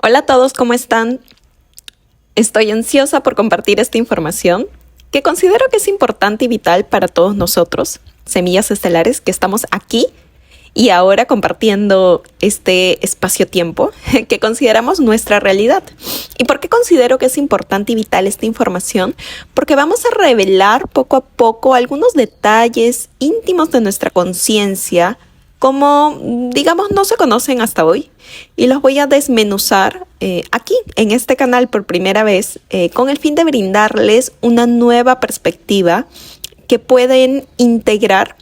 Hola a todos, ¿cómo están? Estoy ansiosa por compartir esta información que considero que es importante y vital para todos nosotros, semillas estelares, que estamos aquí y ahora compartiendo este espacio-tiempo que consideramos nuestra realidad. ¿Y por qué considero que es importante y vital esta información? Porque vamos a revelar poco a poco algunos detalles íntimos de nuestra conciencia, como, digamos, no se conocen hasta hoy, y los voy a desmenuzar aquí, en este canal por primera vez, con el fin de brindarles una nueva perspectiva que pueden integrar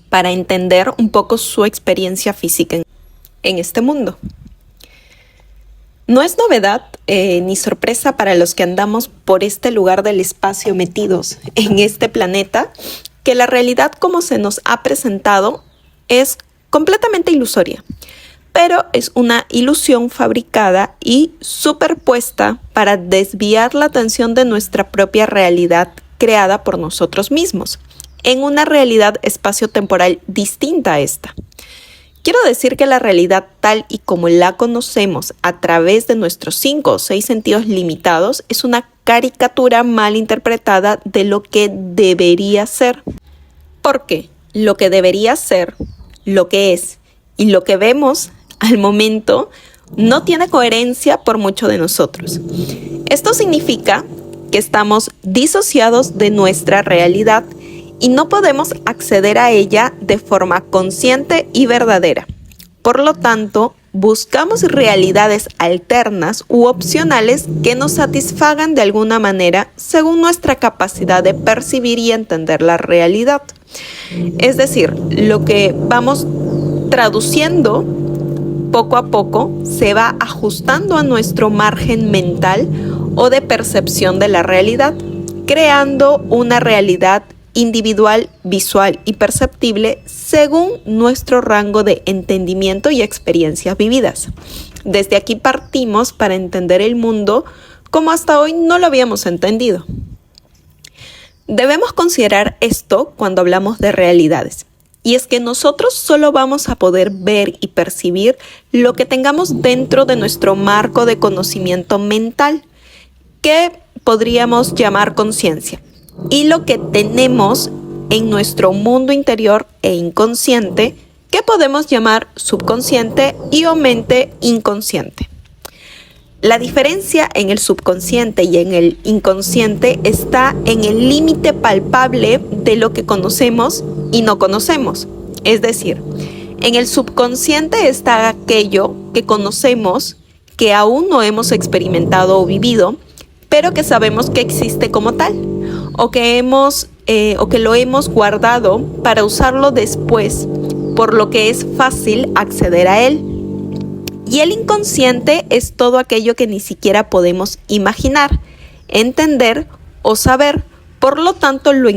para entender un poco su experiencia física en este mundo. No es novedad ni sorpresa para los que andamos por este lugar del espacio metidos en este planeta, que la realidad como se nos ha presentado es completamente ilusoria, pero es una ilusión fabricada y superpuesta para desviar la atención de nuestra propia realidad creada por nosotros mismos, en una realidad espacio-temporal distinta a esta. Quiero decir que la realidad tal y como la conocemos a través de nuestros 5 o 6 sentidos limitados es una caricatura mal interpretada de lo que debería ser. ¿Por qué? Lo que debería ser, lo que es y lo que vemos al momento no tiene coherencia por mucho de nosotros. Esto significa que estamos disociados de nuestra realidad y no podemos acceder a ella de forma consciente y verdadera. Por lo tanto, buscamos realidades alternas u opcionales que nos satisfagan de alguna manera según nuestra capacidad de percibir y entender la realidad. Es decir, lo que vamos traduciendo poco a poco se va ajustando a nuestro margen mental o de percepción de la realidad, creando una realidad individual, visual y perceptible según nuestro rango de entendimiento y experiencias vividas. Desde aquí partimos para entender el mundo como hasta hoy no lo habíamos entendido. Debemos considerar esto cuando hablamos de realidades, y es que nosotros solo vamos a poder ver y percibir lo que tengamos dentro de nuestro marco de conocimiento mental, que podríamos llamar conciencia, y lo que tenemos en nuestro mundo interior e inconsciente, que podemos llamar subconsciente y o mente inconsciente. La diferencia en el subconsciente y en el inconsciente está en el límite palpable de lo que conocemos y no conocemos. Es decir, en el subconsciente está aquello que conocemos, que aún no hemos experimentado o vivido, pero que sabemos que existe como tal, o que lo hemos guardado para usarlo después, por lo que es fácil acceder a él. Y el inconsciente es todo aquello que ni siquiera podemos imaginar, entender o saber, por lo tanto lo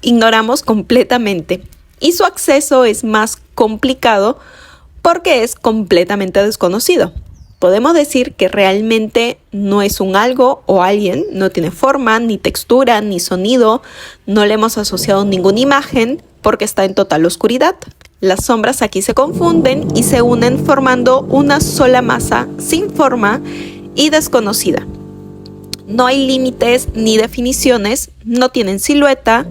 ignoramos completamente. Y su acceso es más complicado porque es completamente desconocido. Podemos decir que realmente no es un algo o alguien, no tiene forma, ni textura, ni sonido, no le hemos asociado ninguna imagen porque está en total oscuridad. Las sombras aquí se confunden y se unen formando una sola masa sin forma y desconocida. No hay límites ni definiciones, no tienen silueta,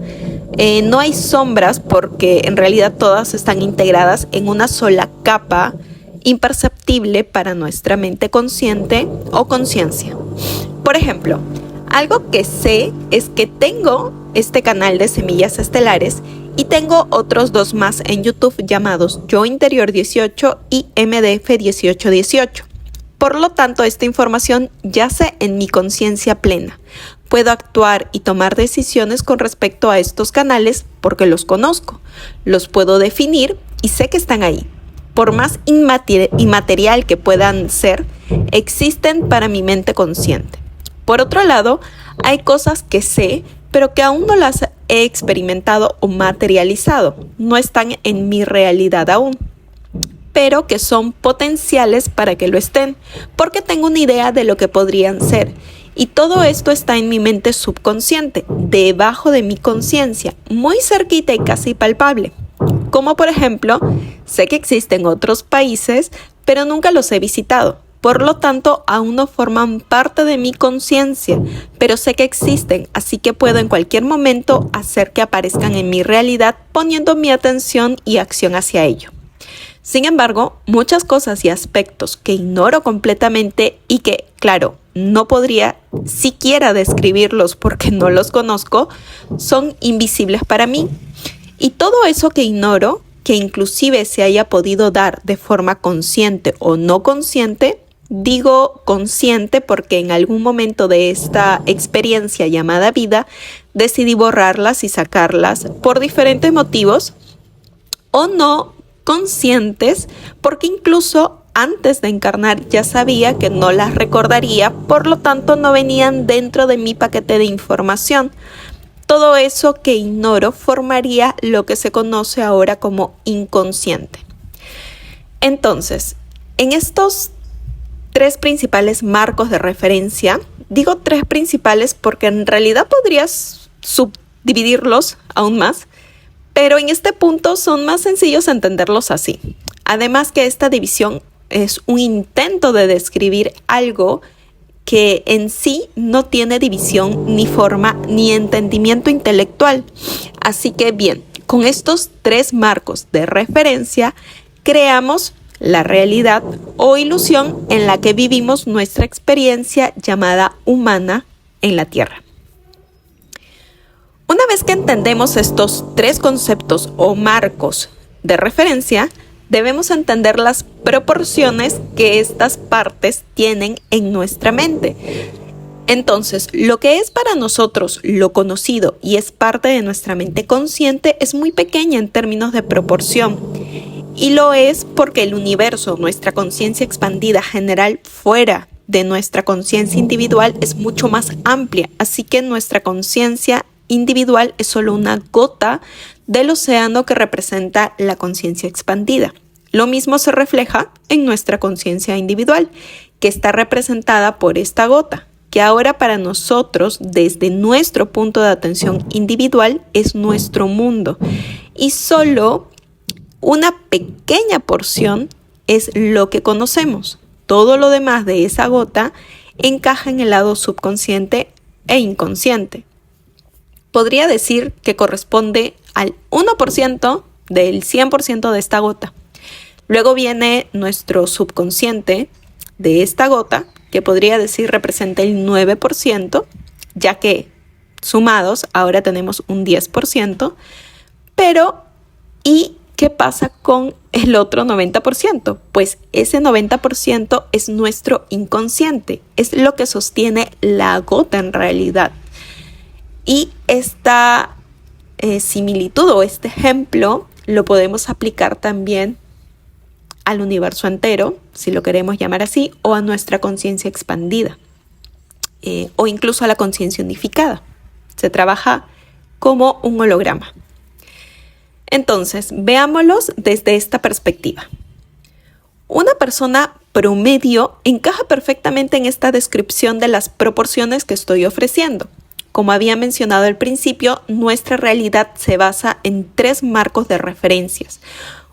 no hay sombras porque en realidad todas están integradas en una sola capa imperceptible para nuestra mente consciente o conciencia. Por ejemplo, algo que sé es que tengo este canal de Semillas Estelares y tengo otros 2 más en YouTube llamados Yo Interior 18 y MDF 1818. Por lo tanto, esta información yace en mi conciencia plena. Puedo actuar y tomar decisiones con respecto a estos canales porque los conozco, los puedo definir y sé que están ahí. Por más inmaterial que puedan ser, existen para mi mente consciente. Por otro lado, hay cosas que sé, pero que aún no las he experimentado o materializado. No están en mi realidad aún, pero que son potenciales para que lo estén, porque tengo una idea de lo que podrían ser. Y todo esto está en mi mente subconsciente, debajo de mi conciencia, muy cerquita y casi palpable. Como por ejemplo, sé que existen otros países, pero nunca los he visitado. Por lo tanto, aún no forman parte de mi conciencia, pero sé que existen, así que puedo en cualquier momento hacer que aparezcan en mi realidad poniendo mi atención y acción hacia ello. Sin embargo, muchas cosas y aspectos que ignoro completamente y que, claro, no podría siquiera describirlos porque no los conozco, son invisibles para mí. Y todo eso que ignoro, que inclusive se haya podido dar de forma consciente o no consciente, digo consciente porque en algún momento de esta experiencia llamada vida decidí borrarlas y sacarlas por diferentes motivos, o no conscientes porque incluso antes de encarnar ya sabía que no las recordaría, por lo tanto no venían dentro de mi paquete de información. Todo eso que ignoro formaría lo que se conoce ahora como inconsciente. Entonces, en estos tres principales marcos de referencia, digo tres principales porque en realidad podrías subdividirlos aún más, pero en este punto son más sencillos entenderlos así. Además que esta división es un intento de describir algo que en sí no tiene división, ni forma, ni entendimiento intelectual. Así que bien, con estos tres marcos de referencia, creamos la realidad o ilusión en la que vivimos nuestra experiencia llamada humana en la Tierra. Una vez que entendemos estos tres conceptos o marcos de referencia, debemos entender las proporciones que estas partes tienen en nuestra mente. Entonces, lo que es para nosotros lo conocido y es parte de nuestra mente consciente es muy pequeña en términos de proporción. Y lo es porque el universo, nuestra conciencia expandida general fuera de nuestra conciencia individual es mucho más amplia. Así que nuestra conciencia individual es solo una gota del océano que representa la conciencia expandida. Lo mismo se refleja en nuestra conciencia individual, que está representada por esta gota, que ahora para nosotros, desde nuestro punto de atención individual, es nuestro mundo. Y solo una pequeña porción es lo que conocemos. Todo lo demás de esa gota encaja en el lado subconsciente e inconsciente. Podría decir que corresponde al 1% del 100% de esta gota. Luego viene nuestro subconsciente de esta gota, que podría decir representa el 9%, ya que sumados ahora tenemos un 10%, pero ¿y qué pasa con el otro 90%? Pues ese 90% es nuestro inconsciente, es lo que sostiene la gota en realidad. Y esta similitud o este ejemplo lo podemos aplicar también al universo entero, si lo queremos llamar así, o a nuestra conciencia expandida, o incluso a la conciencia unificada. Se trabaja como un holograma. Entonces, veámoslos desde esta perspectiva. Una persona promedio encaja perfectamente en esta descripción de las proporciones que estoy ofreciendo. Como había mencionado al principio, nuestra realidad se basa en tres marcos de referencias.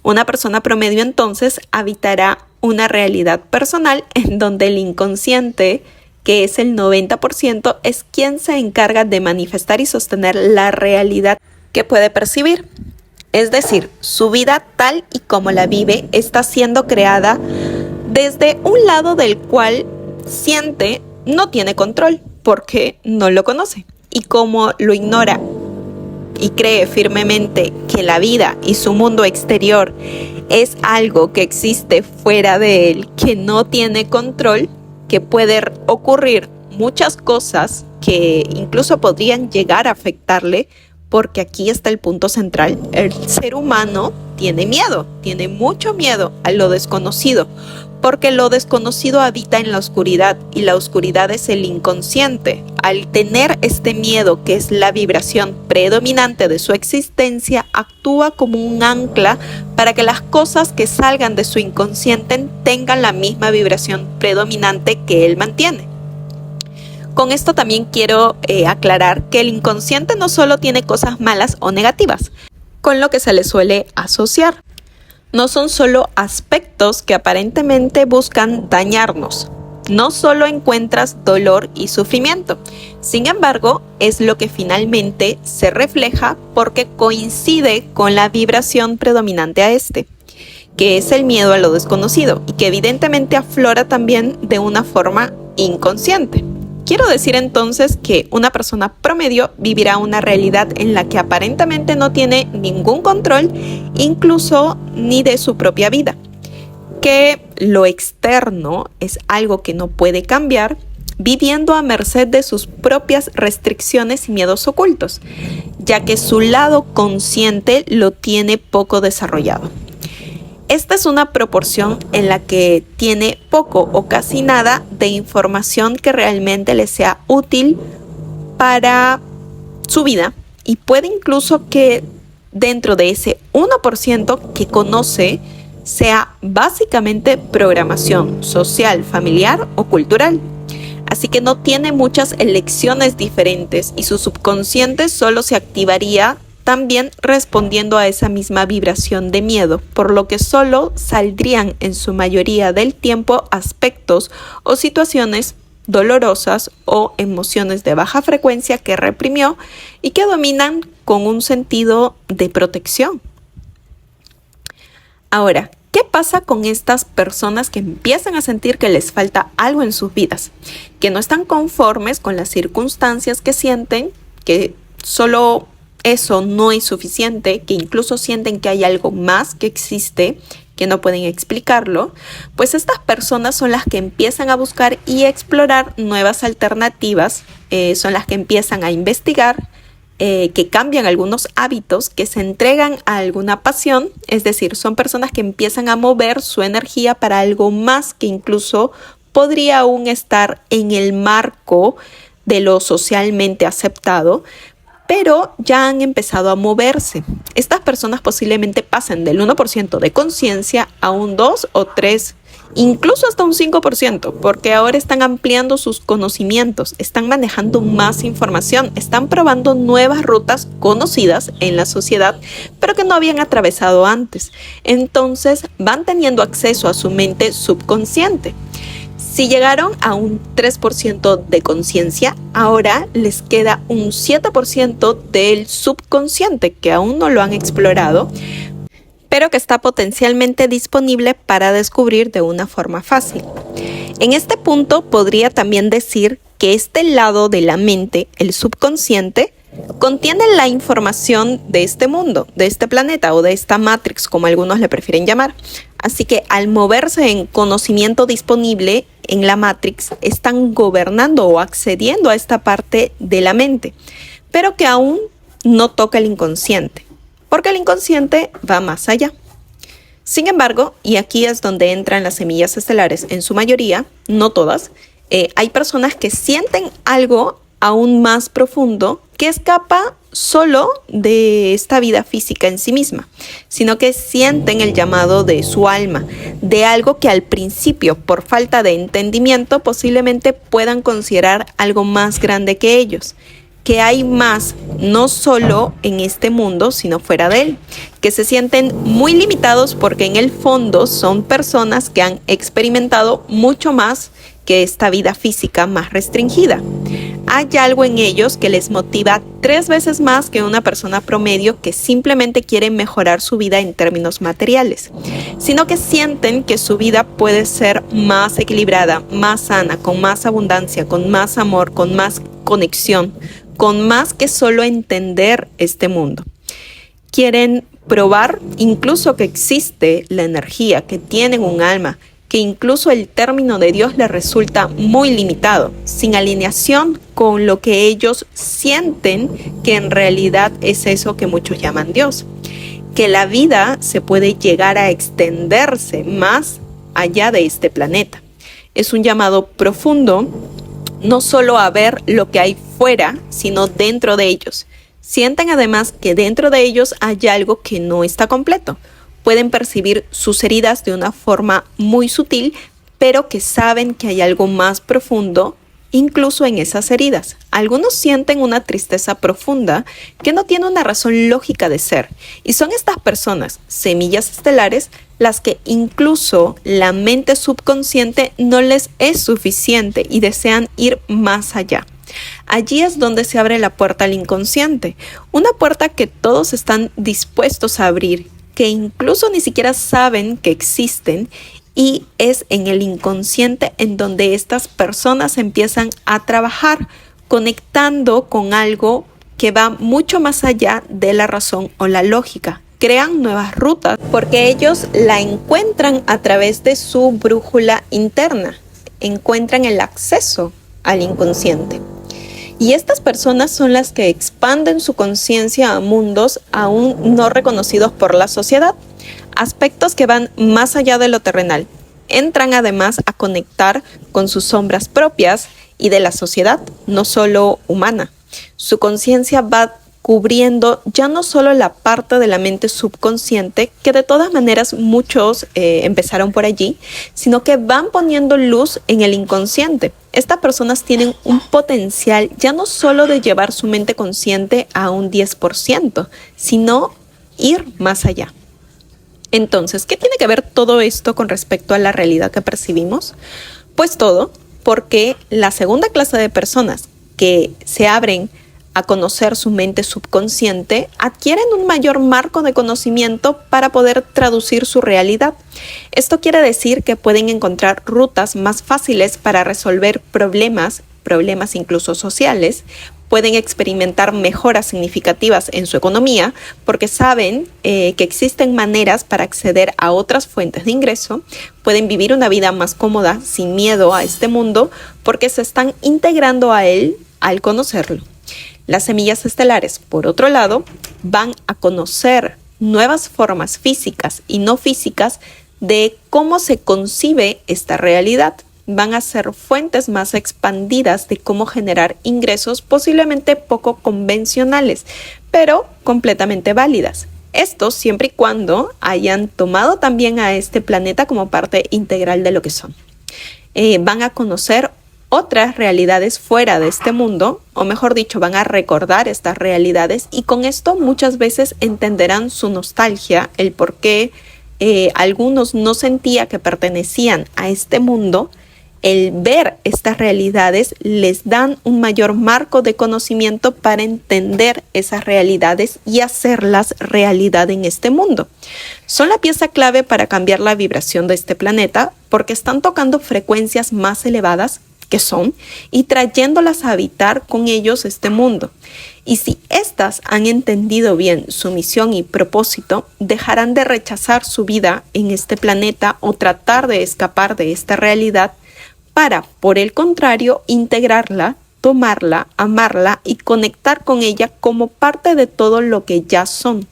Una persona promedio entonces habitará una realidad personal en donde el inconsciente, que es el 90%, es quien se encarga de manifestar y sostener la realidad que puede percibir. Es decir, su vida tal y como la vive está siendo creada desde un lado del cual siente no tiene control porque no lo conoce. Y como lo ignora y cree firmemente que la vida y su mundo exterior es algo que existe fuera de él, que no tiene control, que puede ocurrir muchas cosas que incluso podrían llegar a afectarle, porque aquí está el punto central. El ser humano tiene miedo, tiene mucho miedo a lo desconocido, porque lo desconocido habita en la oscuridad y la oscuridad es el inconsciente. Al tener este miedo, que es la vibración predominante de su existencia, actúa como un ancla para que las cosas que salgan de su inconsciente tengan la misma vibración predominante que él mantiene. Con esto también quiero aclarar que el inconsciente no solo tiene cosas malas o negativas, con lo que se le suele asociar. no son solo aspectos que aparentemente buscan dañarnos. No solo encuentras dolor y sufrimiento, sin embargo, es lo que finalmente se refleja porque coincide con la vibración predominante a este, que es el miedo a lo desconocido y que evidentemente aflora también de una forma inconsciente. Quiero decir entonces que una persona promedio vivirá una realidad en la que aparentemente no tiene ningún control, incluso ni de su propia vida. Que lo externo es algo que no puede cambiar, viviendo a merced de sus propias restricciones y miedos ocultos, ya que su lado consciente lo tiene poco desarrollado. Esta es una proporción en la que tiene poco o casi nada de información que realmente le sea útil para su vida, y puede incluso que dentro de ese 1% que conoce sea básicamente programación social, familiar o cultural. Así que no tiene muchas elecciones diferentes y su subconsciente solo se activaría también respondiendo a esa misma vibración de miedo, por lo que solo saldrían en su mayoría del tiempo aspectos o situaciones dolorosas o emociones de baja frecuencia que reprimió y que dominan con un sentido de protección. Ahora, ¿qué pasa con estas personas que empiezan a sentir que les falta algo en sus vidas? Que no están conformes con las circunstancias que sienten, que solo eso no es suficiente, que incluso sienten que hay algo más que existe, que no pueden explicarlo. Pues estas personas son las que empiezan a buscar y explorar nuevas alternativas, son las que empiezan a investigar, que cambian algunos hábitos, que se entregan a alguna pasión, es decir, son personas que empiezan a mover su energía para algo más que incluso podría aún estar en el marco de lo socialmente aceptado, pero ya han empezado a moverse. Estas personas posiblemente pasen del 1% de conciencia a un 2 o 3, incluso hasta un 5%, porque ahora están ampliando sus conocimientos, están manejando más información, están probando nuevas rutas conocidas en la sociedad, pero que no habían atravesado antes. Entonces van teniendo acceso a su mente subconsciente. Si llegaron a un 3% de conciencia, ahora les queda un 7% del subconsciente que aún no lo han explorado, pero que está potencialmente disponible para descubrir de una forma fácil. En este punto podría también decir que este lado de la mente, el subconsciente, contiene la información de este mundo, de este planeta o de esta Matrix, como algunos le prefieren llamar. Así que al moverse en conocimiento disponible en la Matrix, están gobernando o accediendo a esta parte de la mente, pero que aún no toca el inconsciente, porque el inconsciente va más allá. Sin embargo, y aquí es donde entran las semillas estelares en su mayoría, no todas, hay personas que sienten algo aún más profundo que escapa solo de esta vida física en sí misma, sino que sienten el llamado de su alma, de algo que al principio, por falta de entendimiento, posiblemente puedan considerar algo más grande que ellos, que hay más, no solo en este mundo, sino fuera de él, que se sienten muy limitados porque en el fondo son personas que han experimentado mucho más que esta vida física más restringida. Hay algo en ellos que les motiva 3 veces más que una persona promedio que simplemente quiere mejorar su vida en términos materiales, sino que sienten que su vida puede ser más equilibrada, más sana, con más abundancia, con más amor, con más conexión, con más que solo entender este mundo. Quieren probar incluso que existe la energía, que tienen un alma, que incluso el término de Dios les resulta muy limitado, sin alineación con lo que ellos sienten que en realidad es eso que muchos llaman Dios. Que la vida se puede llegar a extenderse más allá de este planeta. Es un llamado profundo, no solo a ver lo que hay fuera, sino dentro de ellos. Sienten además que dentro de ellos hay algo que no está completo. Pueden percibir sus heridas de una forma muy sutil, pero que saben que hay algo más profundo incluso en esas heridas. Algunos sienten una tristeza profunda que no tiene una razón lógica de ser, y son estas personas, semillas estelares, las que incluso la mente subconsciente no les es suficiente y desean ir más allá. Allí es donde se abre la puerta al inconsciente, una puerta que todos están dispuestos a abrir, que incluso ni siquiera saben que existen, y es en el inconsciente en donde estas personas empiezan a trabajar, conectando con algo que va mucho más allá de la razón o la lógica. Crean nuevas rutas porque ellos la encuentran a través de su brújula interna, encuentran el acceso al inconsciente. Y estas personas son las que expanden su conciencia a mundos aún no reconocidos por la sociedad, aspectos que van más allá de lo terrenal. Entran además a conectar con sus sombras propias y de la sociedad, no solo humana. Su conciencia va cubriendo ya no solo la parte de la mente subconsciente, que de todas maneras muchos empezaron por allí, sino que van poniendo luz en el inconsciente. Estas personas tienen un potencial ya no solo de llevar su mente consciente a un 10%, sino ir más allá. Entonces, ¿qué tiene que ver todo esto con respecto a la realidad que percibimos? Pues todo, porque la segunda clase de personas que se abren a conocer su mente subconsciente adquieren un mayor marco de conocimiento para poder traducir su realidad. Esto quiere decir que pueden encontrar rutas más fáciles para resolver problemas incluso sociales. Pueden experimentar mejoras significativas en su economía porque saben que existen maneras para acceder a otras fuentes de ingreso. Pueden vivir una vida más cómoda sin miedo a este mundo porque se están integrando a él al conocerlo. Las semillas estelares, por otro lado, van a conocer nuevas formas físicas y no físicas de cómo se concibe esta realidad. Van a ser fuentes más expandidas de cómo generar ingresos posiblemente poco convencionales, pero completamente válidas. Esto siempre y cuando hayan tomado también a este planeta como parte integral de lo que son. Van a conocer otras realidades fuera de este mundo, o mejor dicho, van a recordar estas realidades, y con esto muchas veces entenderán su nostalgia, el por qué algunos no sentían que pertenecían a este mundo. El ver estas realidades les dan un mayor marco de conocimiento para entender esas realidades y hacerlas realidad en este mundo. Son la pieza clave para cambiar la vibración de este planeta porque están tocando frecuencias más elevadas que son y trayéndolas a habitar con ellos este mundo. Y si éstas han entendido bien su misión y propósito, dejarán de rechazar su vida en este planeta o tratar de escapar de esta realidad para, por el contrario, integrarla, tomarla, amarla y conectar con ella como parte de todo lo que ya son.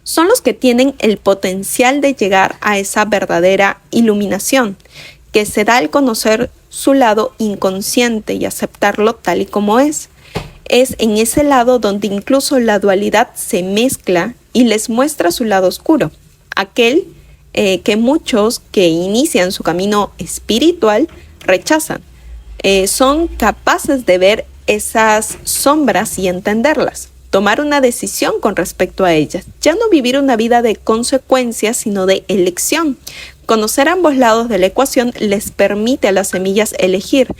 Son los que tienen el potencial de llegar a esa verdadera iluminación, que se da al conocer su lado inconsciente y aceptarlo tal y como es. Es en ese lado donde incluso la dualidad se mezcla y les muestra su lado oscuro, aquel que muchos que inician su camino espiritual rechazan. Son capaces de ver esas sombras y entenderlas, tomar una decisión con respecto a ellas, ya no vivir una vida de consecuencias, sino de elección. Conocer ambos lados de la ecuación les permite a las semillas elegir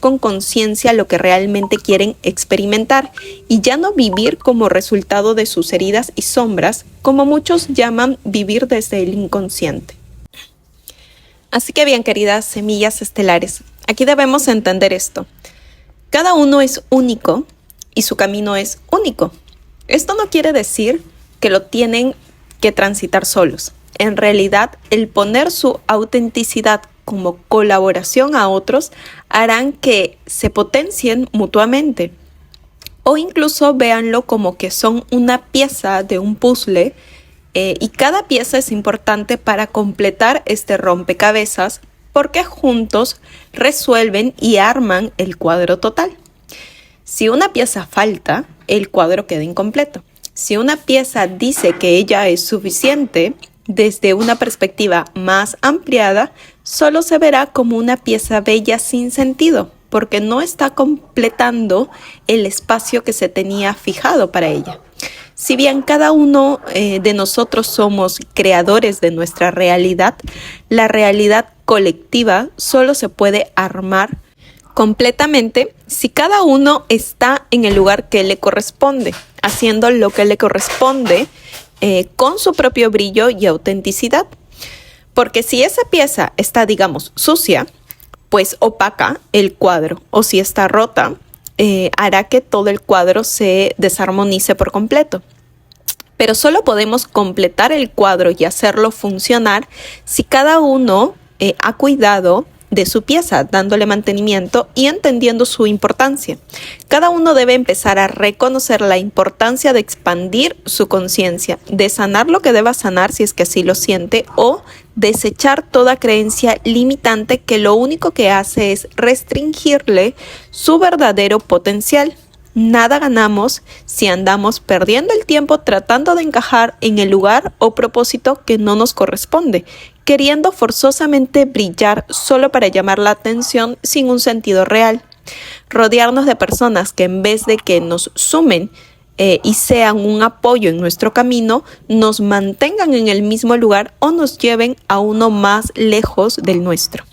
con conciencia lo que realmente quieren experimentar y ya no vivir como resultado de sus heridas y sombras, como muchos llaman vivir desde el inconsciente. Así que bien, queridas semillas estelares, aquí debemos entender esto. Cada uno es único y su camino es único. Esto no quiere decir que lo tienen que transitar solos. En realidad, el poner su autenticidad como colaboración a otros harán que se potencien mutuamente. O incluso véanlo como que son una pieza de un puzzle y cada pieza es importante para completar este rompecabezas porque juntos resuelven y arman el cuadro total. Si una pieza falta, el cuadro queda incompleto. Si una pieza dice que ella es suficiente, desde una perspectiva más ampliada, solo se verá como una pieza bella sin sentido, porque no está completando el espacio que se tenía fijado para ella. Si bien cada uno de nosotros somos creadores de nuestra realidad, la realidad colectiva solo se puede armar completamente si cada uno está en el lugar que le corresponde, haciendo lo que le corresponde con su propio brillo y autenticidad. Porque si esa pieza está, digamos, sucia, pues opaca el cuadro, o si está rota, hará que todo el cuadro se desarmonice por completo. Pero solo podemos completar el cuadro y hacerlo funcionar si cada uno ha cuidado de su pieza, dándole mantenimiento y entendiendo su importancia. Cada uno debe empezar a reconocer la importancia de expandir su conciencia, de sanar lo que deba sanar si es que así lo siente, o desechar toda creencia limitante que lo único que hace es restringirle su verdadero potencial. Nada ganamos si andamos perdiendo el tiempo tratando de encajar en el lugar o propósito que no nos corresponde, queriendo forzosamente brillar solo para llamar la atención sin un sentido real. Rodearnos de personas que en vez de que nos sumen y sean un apoyo en nuestro camino, nos mantengan en el mismo lugar o nos lleven a uno más lejos del nuestro.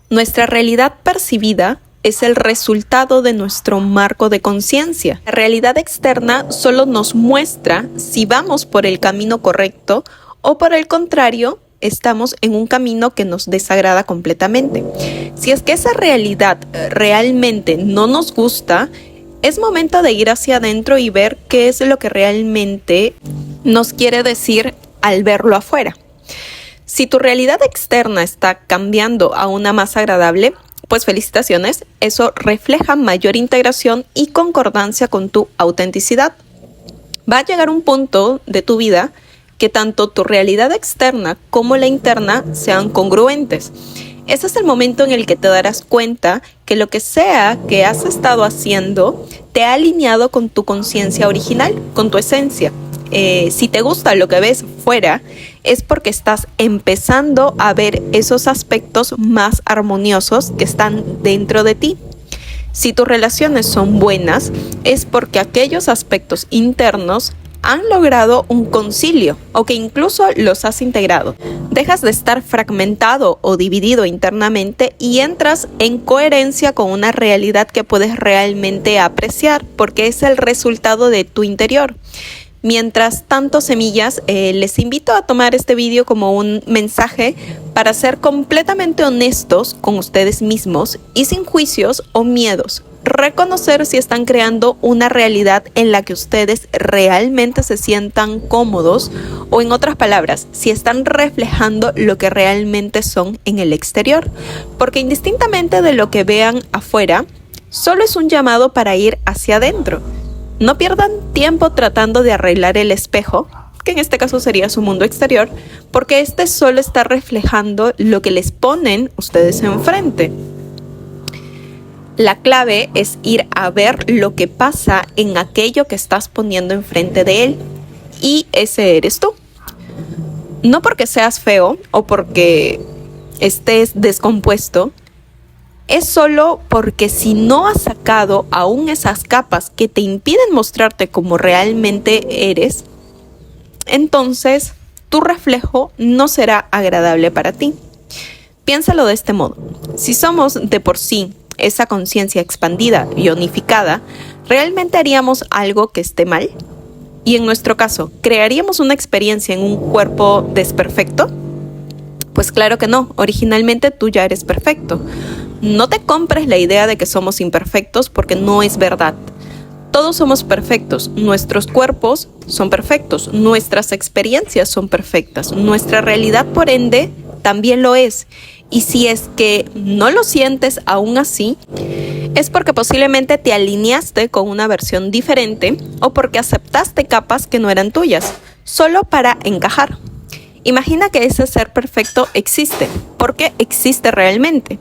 Nuestra realidad percibida es el resultado de nuestro marco de conciencia. La realidad externa solo nos muestra si vamos por el camino correcto o por el contrario, estamos en un camino que nos desagrada completamente. Si es que esa realidad realmente no nos gusta, es momento de ir hacia adentro y ver qué es lo que realmente nos quiere decir al verlo afuera. Si tu realidad externa está cambiando a una más agradable, pues felicitaciones, eso refleja mayor integración y concordancia con tu autenticidad. Va a llegar un punto de tu vida que tanto tu realidad externa como la interna sean congruentes. Ese es el momento en el que te darás cuenta que lo que sea que has estado haciendo te ha alineado con tu conciencia original, con tu esencia. Si te gusta lo que ves fuera, es porque estás empezando a ver esos aspectos más armoniosos que están dentro de ti. Si tus relaciones son buenas, es porque aquellos aspectos internos han logrado un concilio o que incluso los has integrado. Dejas de estar fragmentado o dividido internamente y entras en coherencia con una realidad que puedes realmente apreciar porque es el resultado de tu interior. Mientras tanto, semillas, les invito a tomar este vídeo como un mensaje para ser completamente honestos con ustedes mismos y sin juicios o miedos. Reconocer si están creando una realidad en la que ustedes realmente se sientan cómodos o, en otras palabras, si están reflejando lo que realmente son en el exterior. Porque indistintamente de lo que vean afuera, solo es un llamado para ir hacia adentro. No pierdan tiempo tratando de arreglar el espejo, que en este caso sería su mundo exterior, porque este solo está reflejando lo que les ponen ustedes enfrente. La clave es ir a ver lo que pasa en aquello que estás poniendo enfrente de él, y ese eres tú. No porque seas feo o porque estés descompuesto, es solo porque si no has sacado aún esas capas que te impiden mostrarte como realmente eres, entonces tu reflejo no será agradable para ti. Piénsalo de este modo. Si somos de por sí esa conciencia expandida y unificada, ¿realmente haríamos algo que esté mal? Y en nuestro caso, ¿crearíamos una experiencia en un cuerpo desperfecto? Pues claro que no, originalmente tú ya eres perfecto. No te compres la idea de que somos imperfectos porque no es verdad. Todos somos perfectos, nuestros cuerpos son perfectos, nuestras experiencias son perfectas, nuestra realidad por ende también lo es. Y si es que no lo sientes aún así, es porque posiblemente te alineaste con una versión diferente o porque aceptaste capas que no eran tuyas, solo para encajar. Imagina que ese ser perfecto existe, porque existe realmente.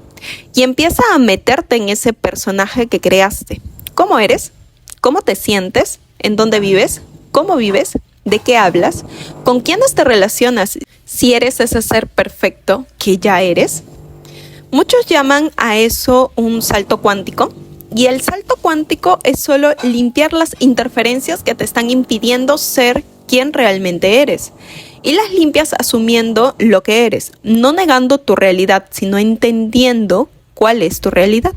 Y empieza a meterte en ese personaje que creaste. ¿Cómo eres? ¿Cómo te sientes? ¿En dónde vives? ¿Cómo vives? ¿De qué hablas? ¿Con quiénes te relacionas si eres ese ser perfecto que ya eres? Muchos llaman a eso un salto cuántico, y el salto cuántico es solo limpiar las interferencias que te están impidiendo ser quien realmente eres. Y las limpias asumiendo lo que eres, no negando tu realidad, sino entendiendo cuál es tu realidad.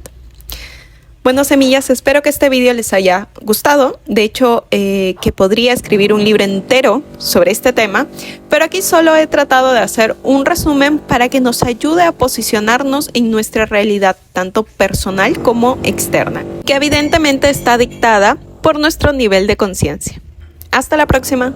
Bueno, semillas, espero que este vídeo les haya gustado. De hecho, que podría escribir un libro entero sobre este tema, pero aquí solo he tratado de hacer un resumen para que nos ayude a posicionarnos en nuestra realidad, tanto personal como externa, que evidentemente está dictada por nuestro nivel de conciencia. Hasta la próxima.